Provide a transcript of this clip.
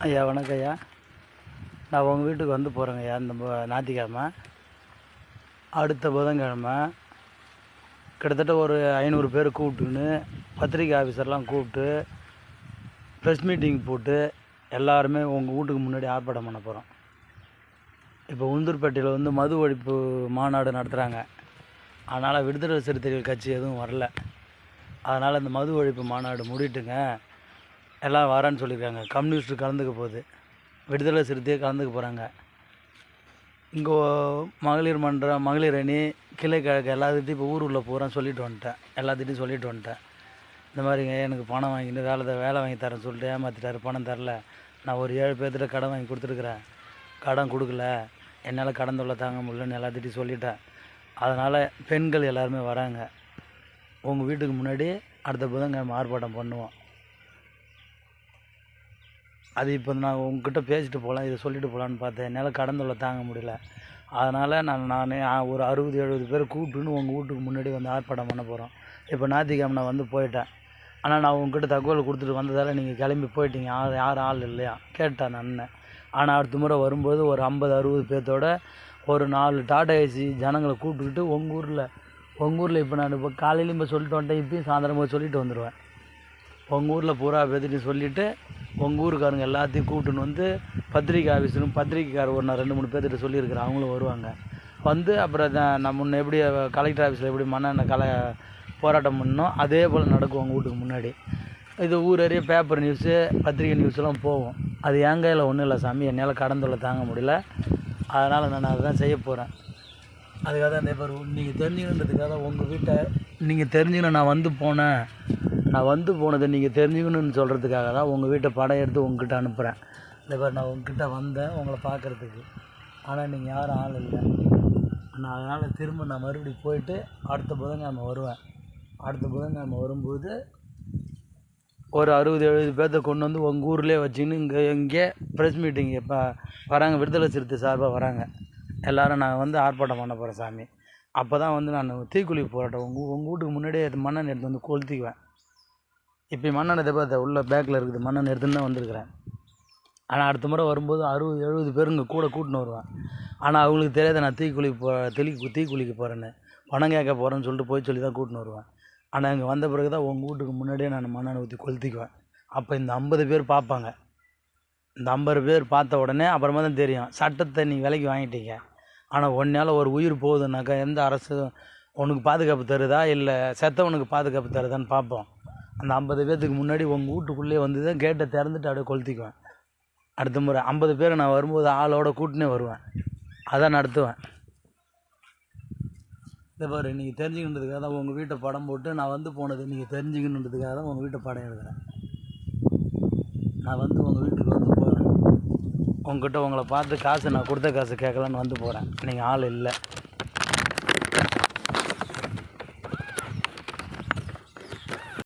ஐயா வணக்கம் ஐயா. நான் உங்கள் வீட்டுக்கு வந்து போகிறேங்க ஐயா. இந்த ஞாயிற்றுக்கிழமை அடுத்த புதன்கிழமை கிட்டத்தட்ட ஒரு 500 பேர் கூப்பிட்டுன்னு பத்திரிக்கை ஆஃபீஸர்லாம் கூப்பிட்டு ப்ரெஸ் மீட்டிங் போட்டு எல்லாருமே உங்கள் வீட்டுக்கு முன்னாடி ஆர்ப்பாட்டம் பண்ண போகிறோம். இப்போ உளுந்தூர்பேட்டையில் வந்து மது ஒழிப்பு மாநாடு நடத்துகிறாங்க. அதனால் விடுதலை சிறுத்தைகள் கட்சி எதுவும் வரல. அதனால் இந்த மது ஒழிப்பு மாநாடு மூடிட்டுங்க எல்லாம் வரேன்னு சொல்லியிருக்காங்க. கம்யூனிஸ்ட்டு கலந்துக்க போகுது, விடுதலை சிறுத்தையே கலந்துக்க போகிறாங்க. இங்கே மகளிர் மன்றம், மகளிர் அணி, கிளை கழகம் எல்லாத்துட்டையும் இப்போ ஊருக்குள்ளே போகிறேன்னு சொல்லிட்டு வந்துட்டேன். எல்லாத்துட்டையும் சொல்லிட்டு வந்துட்டேன். இந்த மாதிரிங்க எனக்கு பணம் வாங்கிட்டு வேலை வாங்கி தரேன்னு சொல்லிட்டு ஏமாற்றிட்டாரு. பணம் தரல. நான் ஒரு 7 பேர்த்திட்ட கடன் வாங்கி கொடுத்துருக்குறேன். கடன் கொடுக்கல, என்னால் கடன் தொல்லை தாங்க முடியலன்னு எல்லாத்துட்டையும் சொல்லிட்டேன். அதனால் பெண்கள் எல்லாருமே வராங்க. உங்கள் வீட்டுக்கு முன்னாடி அடுத்த புதன்கிழமை ஆர்ப்பாட்டம் பண்ணுவோம். அது இப்போ நான் உங்ககிட்ட பேசிட்டு போகலாம், இதை சொல்லிட்டு போகலான்னு பார்த்தேன். என்னால் கடன் தொல்லை தாங்க முடியல. அதனால் நானே ஒரு 60-70 பேர் கூப்பிட்டுன்னு உங்கள் வீட்டுக்கு முன்னாடி வந்து ஆர்ப்பாட்டம் பண்ண போகிறோம். இப்போ ஞாயிற்றுக்கிழமை நான் வந்து போயிட்டேன். ஆனால் நான் உங்ககிட்ட தகவல் கொடுத்துட்டு வந்ததால் நீங்கள் கிளம்பி போயிட்டீங்க. யாரும் ஆள் இல்லையா கேட்டேன் நான் அண்ணன். ஆனால் அடுத்த முறை வரும்போது ஒரு 50-60 பேர்த்தோட ஒரு 4 டாடா ஏசி ஜனங்களை கூப்பிட்டுக்கிட்டு உங்கள் ஊரில் இப்போ நான் இப்போ காலையிலையும் இப்போ சொல்லிட்டு வந்துட்டேன். இப்போயும் சாயந்தரம் போய் சொல்லிட்டு வந்துடுவேன். உங்கள் ஊரில் பூரா பேர்த்திட்டு சொல்லிவிட்டு உங்கள் ஊருக்காரங்க எல்லாத்தையும் கூப்பிட்டுன்னு வந்து பத்திரிக்கை ஆஃபீஸுன்னு பத்திரிக்கைக்காரர் ஒரு நான் 2-3 பேர்த்திட்ட சொல்லியிருக்கிறேன். அவங்களும் வருவாங்க. வந்து அப்புறம் நான் முன்ன எப்படி கலெக்டர் ஆஃபீஸில் எப்படி மண்ணெண்ணெய் போராட்டம் பண்ணோம் அதே போல் நடக்கும் உங்கள் வீட்டுக்கு முன்னாடி. இது ஊரேறிய பேப்பர் நியூஸு, பத்திரிக்கை நியூஸ்லாம் போகும். அது என் கையில் ஒன்றும் இல்லை சாமி. என்னால் கடன் தொல்லை தாங்க முடியல. அதனால் நான் அதை தான் செய்ய போகிறேன். அதுக்காக தான் இந்த பேர் நீங்கள் தெரிஞ்சுக்கணுன்றதுக்காக தான் உங்கள் வீட்டை நீங்கள் தெரிஞ்சுக்கணும். நான் வந்து போனதை நீங்கள் தெரிஞ்சுக்கணுன்னு சொல்கிறதுக்காக தான் உங்கள் வீட்டை படம் எடுத்து உங்ககிட்ட அனுப்புகிறேன். இந்த பேர் நான் உங்ககிட்ட வந்தேன் உங்களை பார்க்குறதுக்கு. ஆனால் நீங்கள் யாரும் ஆள் இல்லை. நான் அதனால் திரும்ப நான் மறுபடியும் போயிட்டு அடுத்த புதன்கிழமை வருவேன். அடுத்த புதன்கிழமை வரும்போது ஒரு 60-70 பேர்த்த கொண்டு வந்து உங்கள் ஊர்லேயே வச்சுக்கின்னு இங்கே ப்ரெஸ் மீட்டிங் இப்போ வராங்க. விடுதலை சிறுத்தை சார்பாக வராங்க. எல்லோரும் நான் வந்து ஆர்ப்பாட்டம் பண்ண போகிறேன் சாமி. அப்போ தான் வந்து நான் தீக்குழி போராட்டம் உங்கள் வீட்டுக்கு முன்னாடியே மண்ணெண்ணெய் எடுத்து வந்து கொளுத்திக்குவேன். இப்போ மண்ணெண்ணெய் பார்த்த உள்ள பேக்கில் இருக்குது. மண்ணெண்ணெய் எடுத்துன்னு தான் வந்திருக்கிறேன். ஆனால் அடுத்த முறை வரும்போது 60-70 பேருங்க கூட கூட்டின்னு வருவேன். ஆனால் அவங்களுக்கு தெரியாத நான் தீக்குளிக்க போகிறேன்னு, பணம் கேட்க போகிறேன்னு சொல்லிட்டு போய் சொல்லி தான் கூட்டின்னு வருவேன். ஆனால் இங்கே வந்த பிறகு தான் உங்கள் வீட்டுக்கு முன்னாடியே நான் மண்ணெண்ணெய் ஊற்றி கொளுத்திக்குவேன். அப்போ இந்த 50 பேர் பார்ப்பாங்க. இந்த 50 பேர் பார்த்த உடனே அப்புறமா தான் தெரியும் சட்டத்தை நீங்கள் விலைக்கு வாங்கிட்டீங்க. ஆனால் ஒன்றால் ஒரு உயிர் போகுதுன்னாக்கா எந்த அரசு உனக்கு பாதுகாப்பு தருதா இல்லை செத்தவனுக்கு பாதுகாப்பு தருதான்னு பார்ப்போம். அந்த 50 பேர்த்துக்கு முன்னாடி உங்கள் வீட்டுக்குள்ளேயே வந்து தான் கேட்டை திறந்துட்டு அப்படியே கொளுத்திக்குவேன். அடுத்த முறை 50 பேர் நான் வரும்போது ஆளோட கூட்டினே வருவேன். அதான் நடத்துவேன். இந்த பாரு நீங்கள் தெரிஞ்சுக்கணுன்றதுக்காக தான் உங்கள் வீட்டை படம் போட்டு நான் வந்து போனது நீங்கள் தெரிஞ்சுக்கணுன்றதுக்காக தான் உங்கள் வீட்டை படம் எடுக்கிறேன். நான் வந்து உங்கள் வீட்டுக்கு வந்து போகிறேன். உங்ககிட்ட உங்களை பார்த்து காசு நான் கொடுத்த காசு கேட்கலான்னு வந்து போகிறேன். நீங்கள் ஆள் இல்லை.